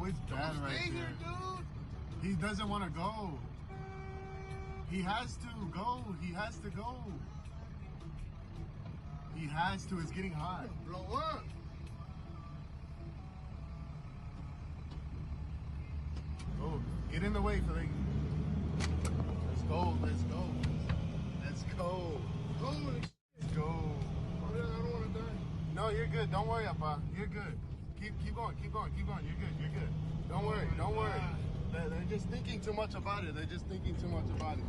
it's bad right here, dude. He doesn't want to go. He has to go. He has to go. He has to. It's getting hot. Blow up. Oh, get in the way, Philly. Let's go. Let's go. Let's go. Holy shit. Let's go. Oh, yeah, I don't want to die. No, you're good. Don't worry, Appa. You're good. Keep going. Keep going. Keep going. You're good. You're good. Don't worry. Don't worry. They're just thinking too much about it. They're just thinking too much about it.